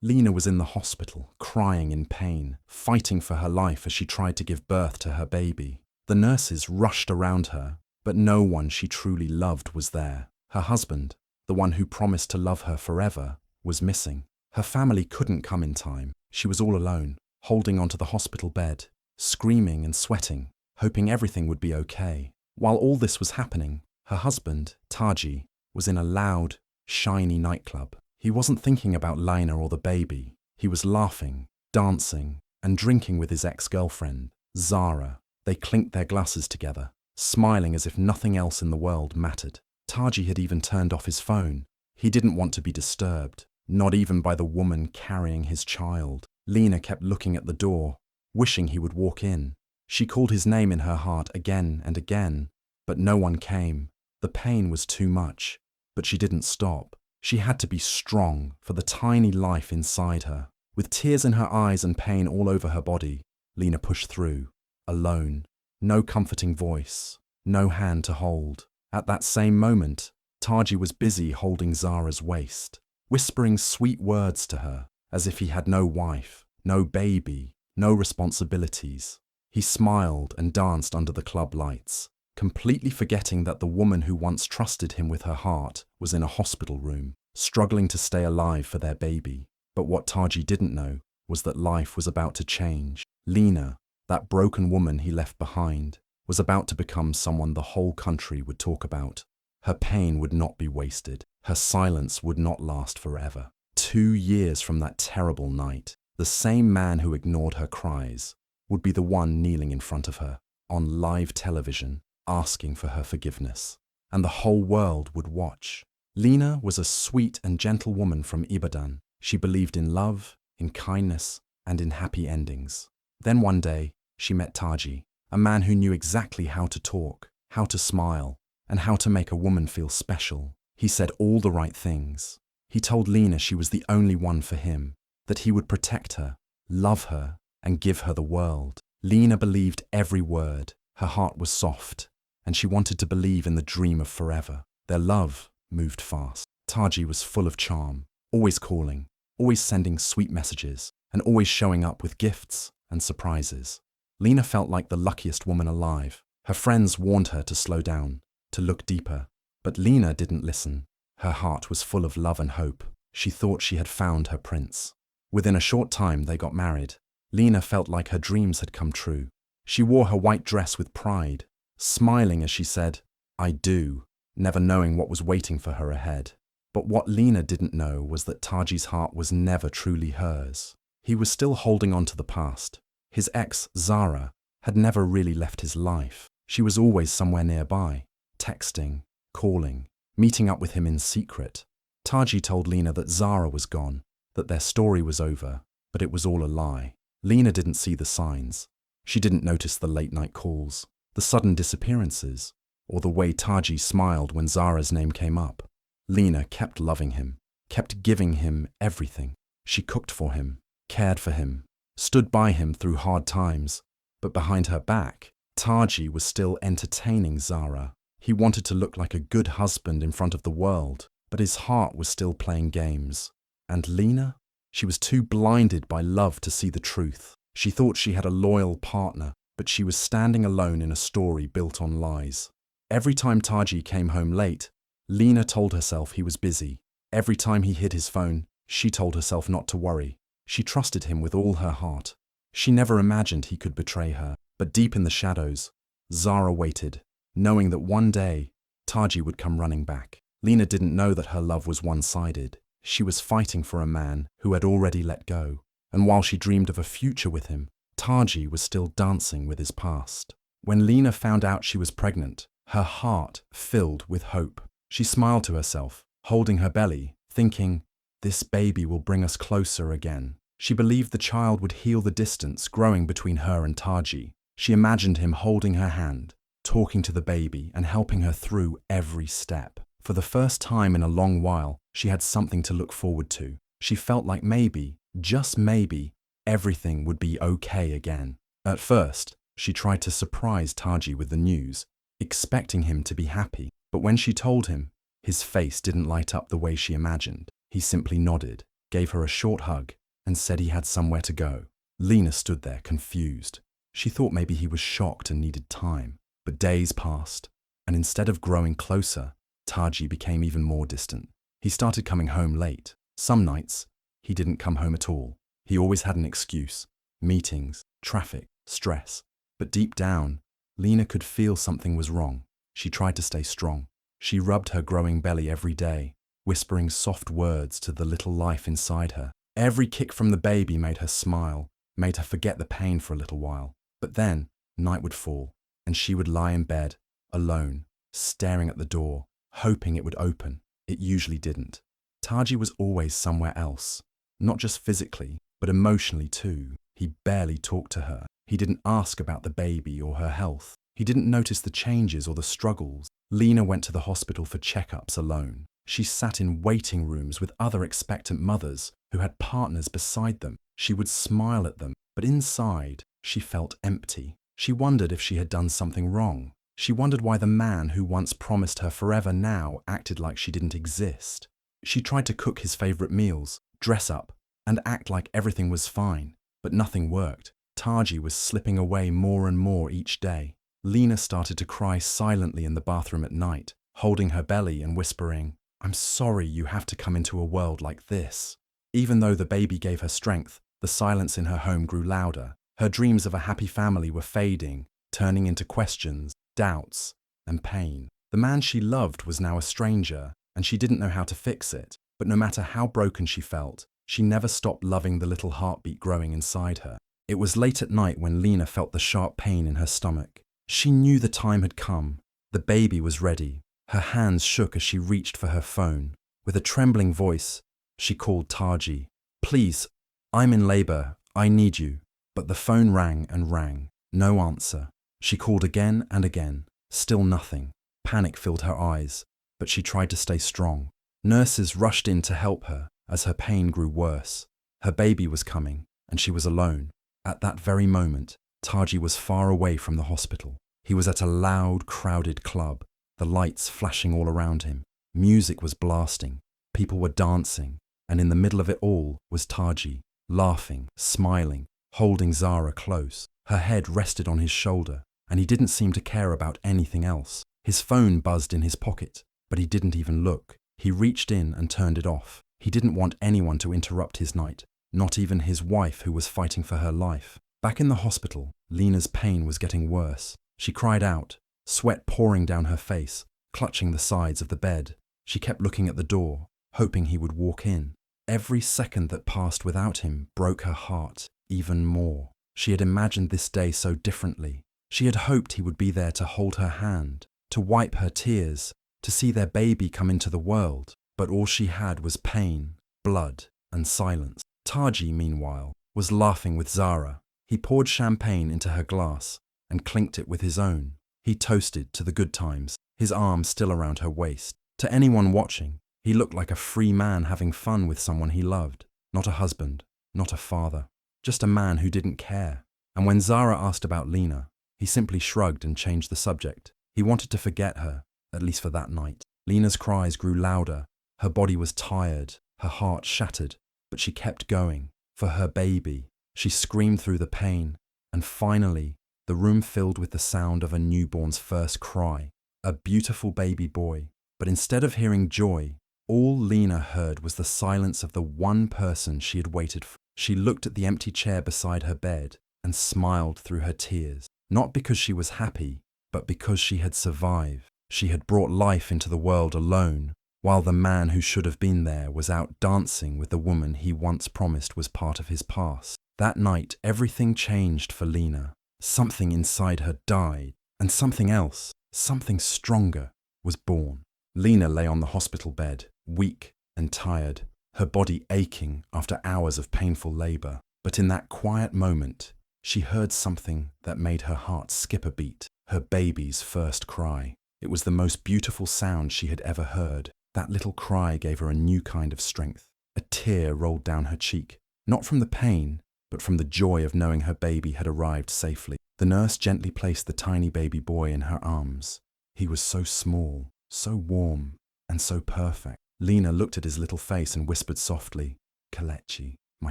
Lena was in the hospital, crying in pain, fighting for her life as she tried to give birth to her baby. The nurses rushed around her, but no one she truly loved was there. Her husband, the one who promised to love her forever, was missing. Her family couldn't come in time. She was all alone, holding onto the hospital bed, screaming and sweating, hoping everything would be okay. While all this was happening, her husband, Taji, was in a loud, shiny nightclub. He wasn't thinking about Lena or the baby. He was laughing, dancing, and drinking with his ex-girlfriend, Zara. They clinked their glasses together, smiling as if nothing else in the world mattered. Taji had even turned off his phone. He didn't want to be disturbed, not even by the woman carrying his child. Lena kept looking at the door, wishing he would walk in. She called his name in her heart again and again, but no one came. The pain was too much, but she didn't stop. She had to be strong for the tiny life inside her. With tears in her eyes and pain all over her body, Lena pushed through, alone. No comforting voice, no hand to hold. At that same moment, Taji was busy holding Zara's waist, whispering sweet words to her, as if he had no wife, no baby, no responsibilities. He smiled and danced under the club lights, completely forgetting that the woman who once trusted him with her heart was in a hospital room, struggling to stay alive for their baby. But what Taji didn't know was that life was about to change. Lena, that broken woman he left behind, was about to become someone the whole country would talk about. Her pain would not be wasted. Her silence would not last forever. 2 years from that terrible night, the same man who ignored her cries would be the one kneeling in front of her, on live television, asking for her forgiveness. And the whole world would watch. Lena was a sweet and gentle woman from Ibadan. She believed in love, in kindness, and in happy endings. Then one day, she met Taji, a man who knew exactly how to talk, how to smile, and how to make a woman feel special. He said all the right things. He told Lena she was the only one for him, that he would protect her, love her, and give her the world. Lena believed every word. Her heart was soft, and she wanted to believe in the dream of forever. Their love moved fast. Taji was full of charm, always calling, always sending sweet messages, and always showing up with gifts and surprises. Lena felt like the luckiest woman alive. Her friends warned her to slow down, to look deeper. But Lena didn't listen. Her heart was full of love and hope. She thought she had found her prince. Within a short time, they got married. Lena felt like her dreams had come true. She wore her white dress with pride, smiling as she said, "I do," never knowing what was waiting for her ahead. But what Lena didn't know was that Taji's heart was never truly hers. He was still holding on to the past. His ex, Zara, had never really left his life. She was always somewhere nearby, texting, calling, meeting up with him in secret. Taji told Lena that Zara was gone, that their story was over, but it was all a lie. Lena didn't see the signs. She didn't notice the late-night calls, the sudden disappearances, or the way Taji smiled when Zara's name came up. Lena kept loving him, kept giving him everything. She cooked for him, cared for him, stood by him through hard times. But behind her back, Taji was still entertaining Zara. He wanted to look like a good husband in front of the world, but his heart was still playing games. And Lena? She was too blinded by love to see the truth. She thought she had a loyal partner, but she was standing alone in a story built on lies. Every time Taji came home late, Lena told herself he was busy. Every time he hid his phone, she told herself not to worry. She trusted him with all her heart. She never imagined he could betray her. But deep in the shadows, Zara waited, knowing that one day, Taji would come running back. Lena didn't know that her love was one-sided. She was fighting for a man who had already let go. And while she dreamed of a future with him, Taji was still dancing with his past. When Lena found out she was pregnant, her heart filled with hope. She smiled to herself, holding her belly, thinking, "This baby will bring us closer again." She believed the child would heal the distance growing between her and Taji. She imagined him holding her hand, talking to the baby and helping her through every step. For the first time in a long while, she had something to look forward to. She felt like maybe, just maybe, everything would be okay again. At first, she tried to surprise Taji with the news, expecting him to be happy. But when she told him, his face didn't light up the way she imagined. He simply nodded. gave her a short hug, and said he had somewhere to go. Lena stood there, confused. She thought maybe he was shocked and needed time. But days passed, and instead of growing closer, Taji became even more distant. He started coming home late. Some nights, he didn't come home at all. He always had an excuse: meetings, traffic, stress. But deep down, Lena could feel something was wrong. She tried to stay strong. She rubbed her growing belly every day, whispering soft words to the little life inside her. Every kick from the baby made her smile, made her forget the pain for a little while. But then, night would fall, and she would lie in bed, alone, staring at the door, hoping it would open. It usually didn't. Taji was always somewhere else, not just physically, but emotionally too. He barely talked to her. He didn't ask about the baby or her health. He didn't notice the changes or the struggles. Lena went to the hospital for checkups alone. She sat in waiting rooms with other expectant mothers who had partners beside them. She would smile at them, but inside, she felt empty. She wondered if she had done something wrong. She wondered why the man who once promised her forever now acted like she didn't exist. She tried to cook his favorite meals, dress up, and act like everything was fine, but nothing worked. Taji was slipping away more and more each day. Lena started to cry silently in the bathroom at night, holding her belly and whispering, "I'm sorry you have to come into a world like this." Even though the baby gave her strength, the silence in her home grew louder. Her dreams of a happy family were fading, turning into questions, doubts, and pain. The man she loved was now a stranger, and she didn't know how to fix it. But no matter how broken she felt, she never stopped loving the little heartbeat growing inside her. It was late at night when Lena felt the sharp pain in her stomach. She knew the time had come. The baby was ready. Her hands shook as she reached for her phone. With a trembling voice, she called Taji. "Please, I'm in labor. I need you." But the phone rang and rang. No answer. She called again and again. Still nothing. Panic filled her eyes, but she tried to stay strong. Nurses rushed in to help her as her pain grew worse. Her baby was coming, and she was alone. At that very moment, Taji was far away from the hospital. He was at a loud, crowded club, the lights flashing all around him. Music was blasting. People were dancing, and in the middle of it all was Taji, laughing, smiling, holding Zara close. Her head rested on his shoulder, and he didn't seem to care about anything else. His phone buzzed in his pocket, but he didn't even look. He reached in and turned it off. He didn't want anyone to interrupt his night, not even his wife who was fighting for her life. Back in the hospital, Lena's pain was getting worse. She cried out, sweat pouring down her face, clutching the sides of the bed. She kept looking at the door, hoping he would walk in. Every second that passed without him broke her heart even more. She had imagined this day so differently. She had hoped he would be there to hold her hand, to wipe her tears, to see their baby come into the world. But all she had was pain, blood, and silence. Taji, meanwhile, was laughing with Zara. He poured champagne into her glass and clinked it with his own. He toasted to the good times, his arm still around her waist. To anyone watching, he looked like a free man having fun with someone he loved. Not a husband, not a father, just a man who didn't care. And when Zara asked about Lena, he simply shrugged and changed the subject. He wanted to forget her, at least for that night. Lena's cries grew louder. Her body was tired, her heart shattered, but she kept going. For her baby, she screamed through the pain, and finally, the room filled with the sound of a newborn's first cry. A beautiful baby boy. But instead of hearing joy, all Lena heard was the silence of the one person she had waited for. She looked at the empty chair beside her bed and smiled through her tears. Not because she was happy, but because she had survived. She had brought life into the world alone, while the man who should have been there was out dancing with the woman he once promised was part of his past. That night, everything changed for Lena. Something inside her died, and something else, something stronger, was born. Lena lay on the hospital bed, weak and tired, her body aching after hours of painful labor. But in that quiet moment, she heard something that made her heart skip a beat, her baby's first cry. It was the most beautiful sound she had ever heard. That little cry gave her a new kind of strength. A tear rolled down her cheek, not from the pain, but from the joy of knowing her baby had arrived safely. The nurse gently placed the tiny baby boy in her arms. He was so small, so warm, and so perfect. Lena looked at his little face and whispered softly, Kelechi, my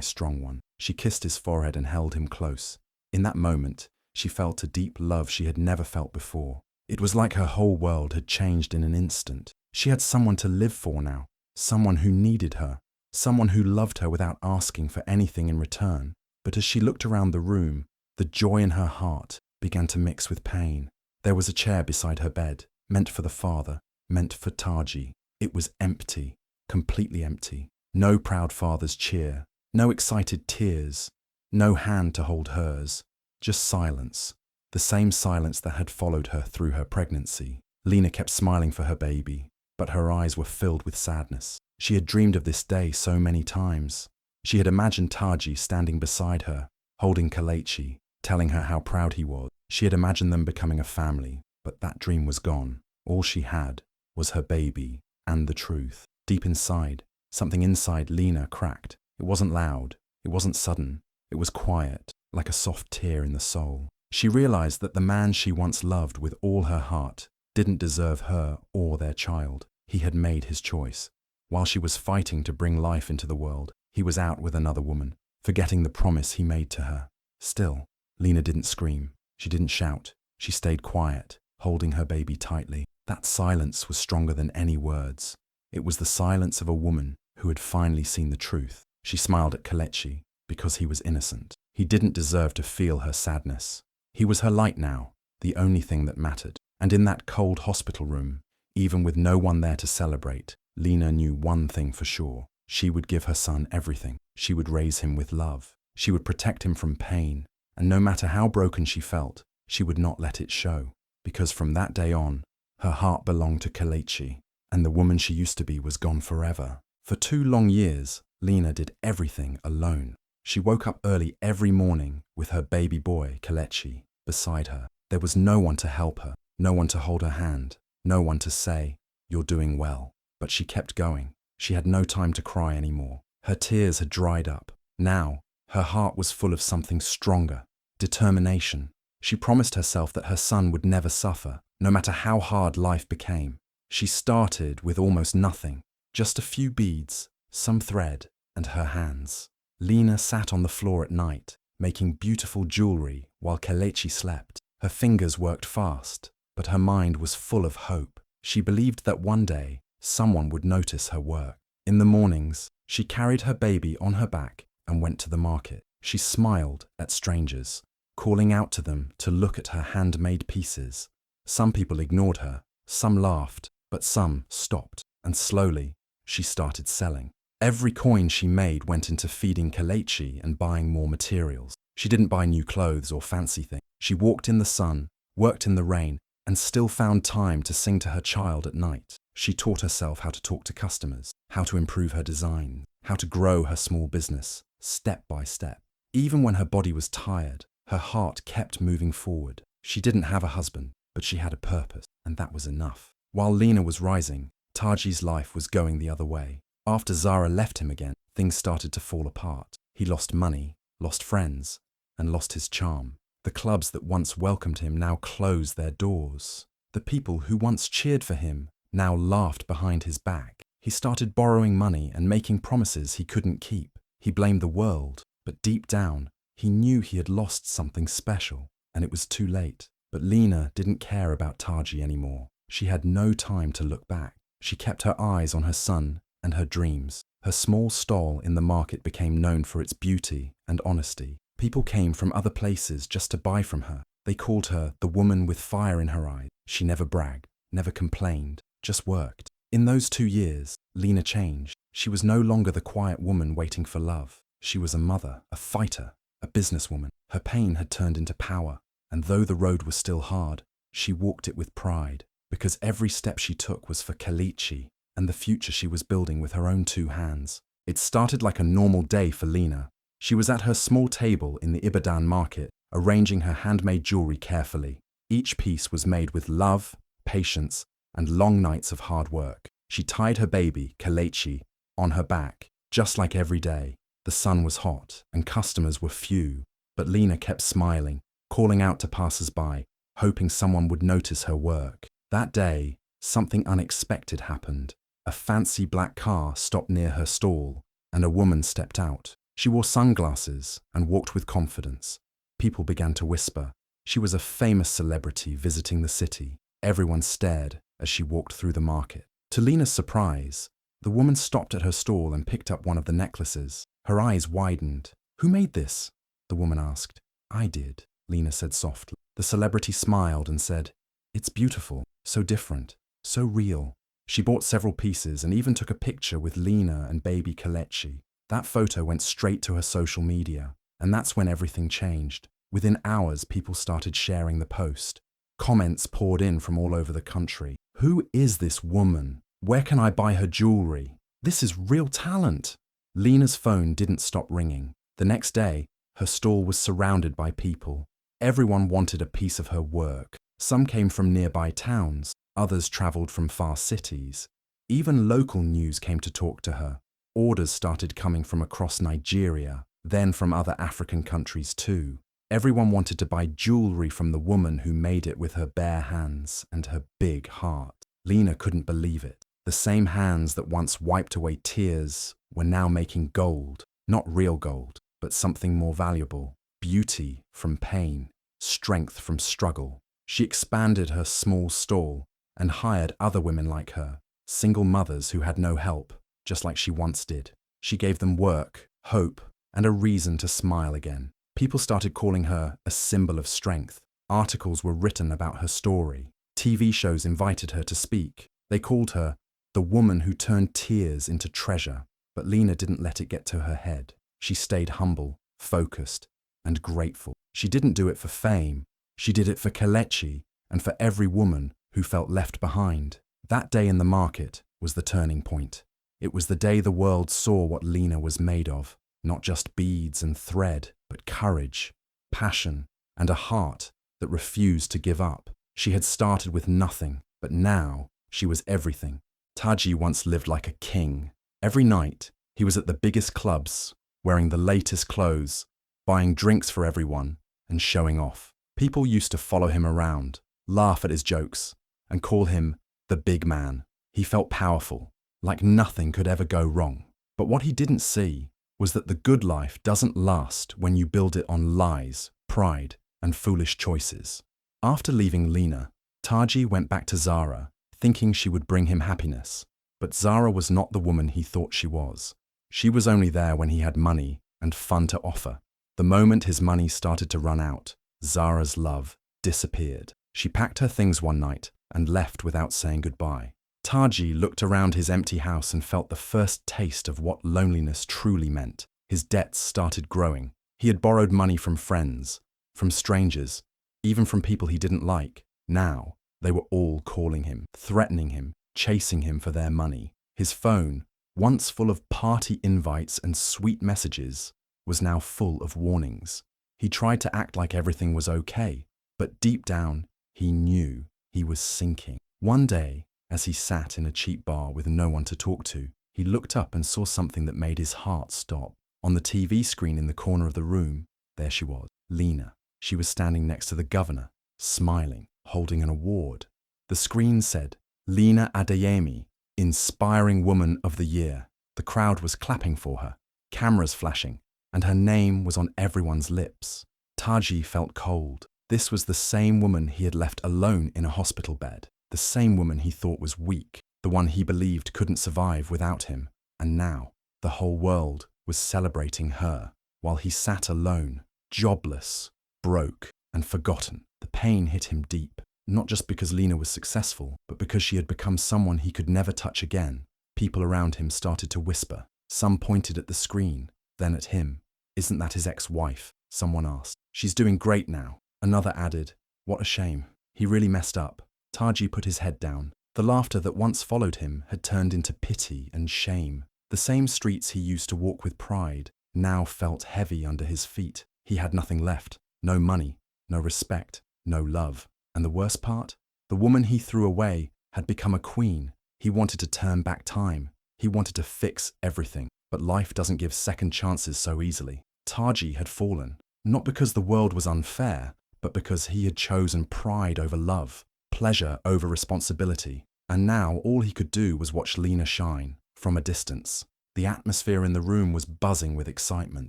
strong one. She kissed his forehead and held him close. In that moment, she felt a deep love she had never felt before. It was like her whole world had changed in an instant. She had someone to live for now, someone who needed her, someone who loved her without asking for anything in return. But as she looked around the room, the joy in her heart began to mix with pain. There was a chair beside her bed, meant for the father, meant for Taji. It was empty, completely empty. No proud father's cheer, no excited tears, no hand to hold hers, just silence. The same silence that had followed her through her pregnancy. Lena kept smiling for her baby, but her eyes were filled with sadness. She had dreamed of this day so many times. She had imagined Taji standing beside her, holding Kelechi, telling her how proud he was. She had imagined them becoming a family, but that dream was gone. All she had was her baby and the truth. Deep inside, something inside Lena cracked. It wasn't loud, it wasn't sudden, it was quiet, like a soft tear in the soul. She realized that the man she once loved with all her heart didn't deserve her or their child. He had made his choice. While she was fighting to bring life into the world, he was out with another woman, forgetting the promise he made to her. Still, Lena didn't scream. She didn't shout. She stayed quiet, holding her baby tightly. That silence was stronger than any words. It was the silence of a woman who had finally seen the truth. She smiled at Kelechi because he was innocent. He didn't deserve to feel her sadness. He was her light now, the only thing that mattered. And in that cold hospital room, even with no one there to celebrate, Lena knew one thing for sure. She would give her son everything. She would raise him with love. She would protect him from pain. And no matter how broken she felt, she would not let it show. Because from that day on, her heart belonged to Kelechi, and the woman she used to be was gone forever. For 2 long years, Lena did everything alone. She woke up early every morning with her baby boy, Kelechi, beside her. There was no one to help her, no one to hold her hand, no one to say, "You're doing well." But she kept going. She had no time to cry anymore. Her tears had dried up. Now, her heart was full of something stronger, determination. She promised herself that her son would never suffer, no matter how hard life became. She started with almost nothing, just a few beads, some thread, and her hands. Lena sat on the floor at night, making beautiful jewelry while Kelechi slept. Her fingers worked fast, but her mind was full of hope. She believed that one day, someone would notice her work. In the mornings, she carried her baby on her back and went to the market. She smiled at strangers, calling out to them to look at her handmade pieces. Some people ignored her, some laughed, but some stopped, and slowly, she started selling. Every coin she made went into feeding Kelechi and buying more materials. She didn't buy new clothes or fancy things. She walked in the sun, worked in the rain, and still found time to sing to her child at night. She taught herself how to talk to customers, how to improve her design, how to grow her small business, step by step. Even when her body was tired, her heart kept moving forward. She didn't have a husband, but she had a purpose, and that was enough. While Lena was rising, Taji's life was going the other way. After Zara left him again, things started to fall apart. He lost money, lost friends, and lost his charm. The clubs that once welcomed him now closed their doors. The people who once cheered for him now laughed behind his back. He started borrowing money and making promises he couldn't keep. He blamed the world, but deep down, he knew he had lost something special, and it was too late. But Lena didn't care about Taji anymore. She had no time to look back. She kept her eyes on her son and her dreams. Her small stall in the market became known for its beauty and honesty. People came from other places just to buy from her. They called her the woman with fire in her eyes. She never bragged, never complained, just worked. In those 2 years, Lena changed. She was no longer the quiet woman waiting for love. She was a mother, a fighter, a businesswoman. Her pain had turned into power, and though the road was still hard, she walked it with pride, because every step she took was for Kelechi and the future she was building with her own 2 hands. It started like a normal day for Lena. She was at her small table in the Ibadan market, arranging her handmade jewelry carefully. Each piece was made with love, patience, and long nights of hard work. She tied her baby, Kelechi, on her back, just like every day. The sun was hot, and customers were few, but Lena kept smiling, calling out to passers-by, hoping someone would notice her work. That day, something unexpected happened. A fancy black car stopped near her stall. and a woman stepped out. She wore sunglasses and walked with confidence. People began to whisper. She was a famous celebrity visiting the city. Everyone stared as she walked through the market. To Lena's surprise, the woman stopped at her stall and picked up one of the necklaces. Her eyes widened. "Who made this?" the woman asked. "I did," Lena said softly. The celebrity smiled and said, "It's beautiful, so different, so real." She bought several pieces and even took a picture with Lena and baby Kelechi. That photo went straight to her social media, and that's when everything changed. Within hours, people started sharing the post. Comments poured in from all over the country. "Who is this woman? Where can I buy her jewelry? This is real talent." Lena's phone didn't stop ringing. The next day, her stall was surrounded by people. Everyone wanted a piece of her work. Some came from nearby towns, others traveled from far cities. Even local news came to talk to her. Orders started coming from across Nigeria, then from other African countries too. Everyone wanted to buy jewelry from the woman who made it with her bare hands and her big heart. Lena couldn't believe it. The same hands that once wiped away tears were now making gold. Not real gold, but something more valuable. Beauty from pain, strength from struggle. She expanded her small stall and hired other women like her, single mothers who had no help, just like she once did. She gave them work, hope, and a reason to smile again. People started calling her a symbol of strength. Articles were written about her story. TV shows invited her to speak. They called her the woman who turned tears into treasure. But Lena didn't let it get to her head. She stayed humble, focused, and grateful. She didn't do it for fame. She did it for Kelechi and for every woman who felt left behind. That day in the market was the turning point. It was the day the world saw what Lena was made of. Not just beads and thread, but courage, passion, and a heart that refused to give up. She had started with nothing, but now she was everything. Taji once lived like a king. Every night, he was at the biggest clubs, wearing the latest clothes, buying drinks for everyone, and showing off. People used to follow him around, laugh at his jokes, and call him the big man. He felt powerful, like nothing could ever go wrong. But what he didn't see was that the good life doesn't last when you build it on lies, pride, and foolish choices. After leaving Lena, Taji went back to Zara, thinking she would bring him happiness. But Zara was not the woman he thought she was. She was only there when he had money and fun to offer. The moment his money started to run out, Zara's love disappeared. She packed her things one night and left without saying goodbye. Taji looked around his empty house and felt the first taste of what loneliness truly meant. His debts started growing. He had borrowed money from friends, from strangers, even from people he didn't like. Now, they were all calling him, threatening him, chasing him for their money. His phone, once full of party invites and sweet messages, was now full of warnings. He tried to act like everything was okay, but deep down, he knew he was sinking. One day, as he sat in a cheap bar with no one to talk to, he looked up and saw something that made his heart stop. On the TV screen in the corner of the room, there she was, Lena. She was standing next to the governor, smiling, holding an award. The screen said, "Lena Adeyemi, Inspiring Woman of the Year." The crowd was clapping for her, cameras flashing, and her name was on everyone's lips. Taji felt cold. This was the same woman he had left alone in a hospital bed, the same woman he thought was weak, the one he believed couldn't survive without him. And now, the whole world was celebrating her, while he sat alone, jobless, broke, and forgotten. The pain hit him deep, not just because Lena was successful, but because she had become someone he could never touch again. People around him started to whisper. Some pointed at the screen, then at him. "Isn't that his ex-wife?" someone asked. "She's doing great now." Another added, "What a shame. He really messed up." Taji put his head down. The laughter that once followed him had turned into pity and shame. The same streets he used to walk with pride now felt heavy under his feet. He had nothing left. No money, no respect, no love. And the worst part? The woman he threw away had become a queen. He wanted to turn back time. He wanted to fix everything. But life doesn't give second chances so easily. Taji had fallen, not because the world was unfair, but because he had chosen pride over love, pleasure over responsibility. And now all he could do was watch Lena shine from a distance. The atmosphere in the room was buzzing with excitement.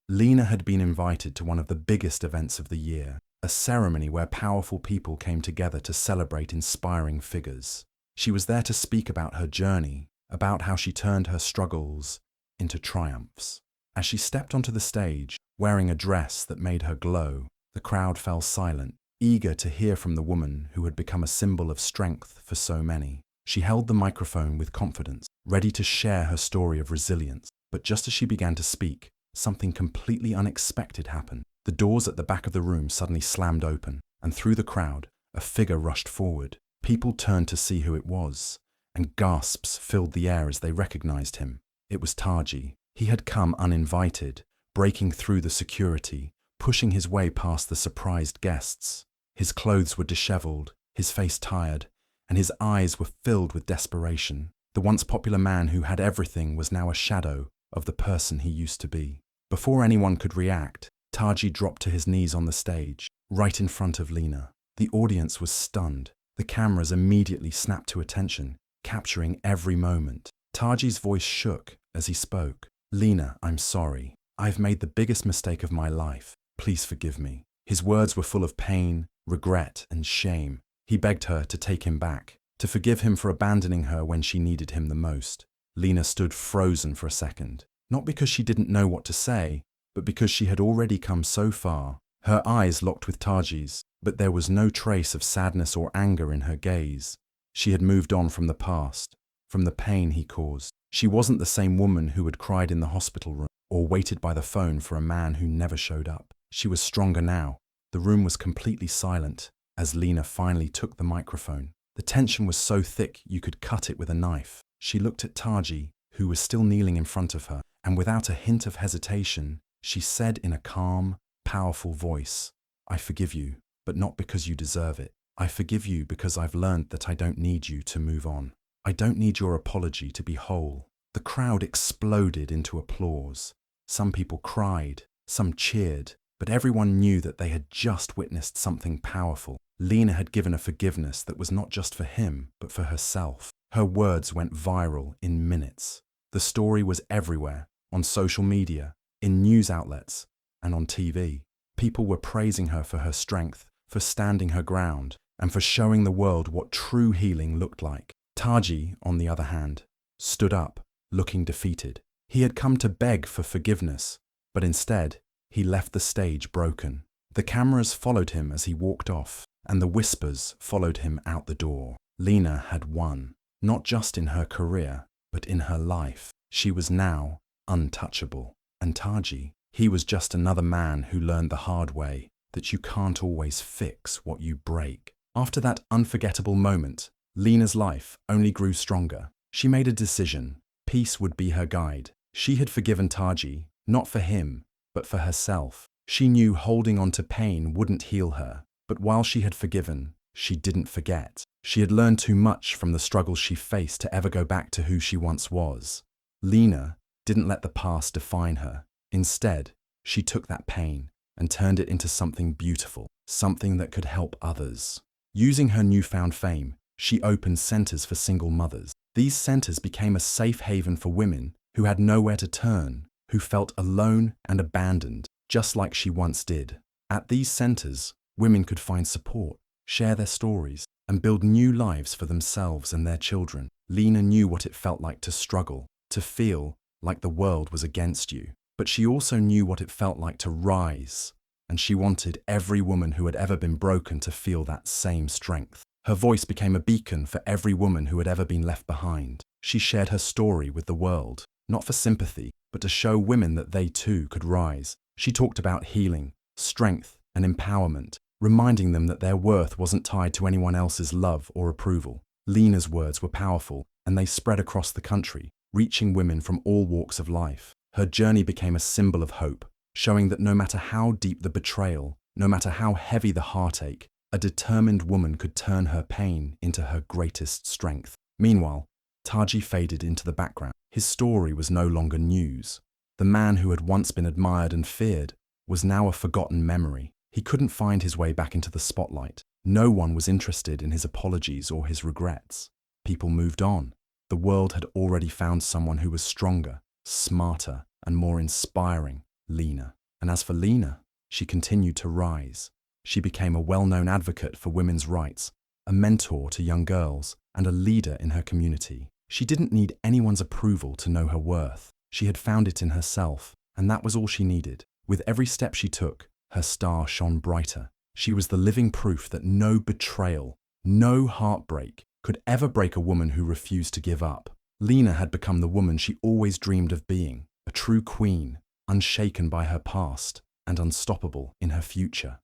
Lena had been invited to one of the biggest events of the year, a ceremony where powerful people came together to celebrate inspiring figures. She was there to speak about her journey, about how she turned her struggles into triumphs. As she stepped onto the stage, wearing a dress that made her glow, the crowd fell silent, eager to hear from the woman who had become a symbol of strength for so many. She held the microphone with confidence, ready to share her story of resilience. But just as she began to speak, something completely unexpected happened. The doors at the back of the room suddenly slammed open, and through the crowd, a figure rushed forward. People turned to see who it was, and gasps filled the air as they recognized him. It was Taji. He had come uninvited, breaking through the security, pushing his way past the surprised guests. His clothes were disheveled, his face tired, and his eyes were filled with desperation. The once popular man who had everything was now a shadow of the person he used to be. Before anyone could react, Taji dropped to his knees on the stage, right in front of Lena. The audience was stunned. The cameras immediately snapped to attention, capturing every moment. Taji's voice shook as he spoke. "Lena, I'm sorry. I've made the biggest mistake of my life. Please forgive me." His words were full of pain, regret, and shame. He begged her to take him back, to forgive him for abandoning her when she needed him the most. Lena stood frozen for a second, not because she didn't know what to say, but because she had already come so far. Her eyes locked with Taji's, but there was no trace of sadness or anger in her gaze. She had moved on from the past, from the pain he caused. She wasn't the same woman who had cried in the hospital room or waited by the phone for a man who never showed up. She was stronger now. The room was completely silent as Lena finally took the microphone. The tension was so thick you could cut it with a knife. She looked at Taji, who was still kneeling in front of her, and without a hint of hesitation, she said in a calm, powerful voice, "I forgive you, but not because you deserve it. I forgive you because I've learned that I don't need you to move on. I don't need your apology to be whole." The crowd exploded into applause. Some people cried, some cheered, but everyone knew that they had just witnessed something powerful. Lena had given a forgiveness that was not just for him, but for herself. Her words went viral in minutes. The story was everywhere, on social media, in news outlets, and on TV. People were praising her for her strength, for standing her ground, and for showing the world what true healing looked like. Taji, on the other hand, stood up, looking defeated. He had come to beg for forgiveness, but instead, he left the stage broken. The cameras followed him as he walked off, and the whispers followed him out the door. Lena had won, not just in her career, but in her life. She was now untouchable. And Taji, he was just another man who learned the hard way that you can't always fix what you break. After that unforgettable moment, Lena's life only grew stronger. She made a decision. Peace would be her guide. She had forgiven Taji, not for him, but for herself. She knew holding on to pain wouldn't heal her, but while she had forgiven, she didn't forget. She had learned too much from the struggles she faced to ever go back to who she once was. Lena didn't let the past define her. Instead, she took that pain and turned it into something beautiful, something that could help others. Using her newfound fame, she opened centers for single mothers. These centers became a safe haven for women who had nowhere to turn, who felt alone and abandoned, just like she once did. At these centers, women could find support, share their stories, and build new lives for themselves and their children. Lena knew what it felt like to struggle, to feel like the world was against you. But she also knew what it felt like to rise, and she wanted every woman who had ever been broken to feel that same strength. Her voice became a beacon for every woman who had ever been left behind. She shared her story with the world, not for sympathy, but to show women that they too could rise. She talked about healing, strength, and empowerment, reminding them that their worth wasn't tied to anyone else's love or approval. Lena's words were powerful, and they spread across the country, reaching women from all walks of life. Her journey became a symbol of hope, showing that no matter how deep the betrayal, no matter how heavy the heartache, a determined woman could turn her pain into her greatest strength. Meanwhile, Taji faded into the background. His story was no longer news. The man who had once been admired and feared was now a forgotten memory. He couldn't find his way back into the spotlight. No one was interested in his apologies or his regrets. People moved on. The world had already found someone who was stronger, smarter, and more inspiring Lena. And as for Lena, she continued to rise. She became a well-known advocate for women's rights, a mentor to young girls, and a leader in her community. She didn't need anyone's approval to know her worth. She had found it in herself, and that was all she needed. With every step she took, her star shone brighter. She was the living proof that no betrayal, no heartbreak could ever break a woman who refused to give up. Lena had become the woman she always dreamed of being, a true queen, unshaken by her past and unstoppable in her future.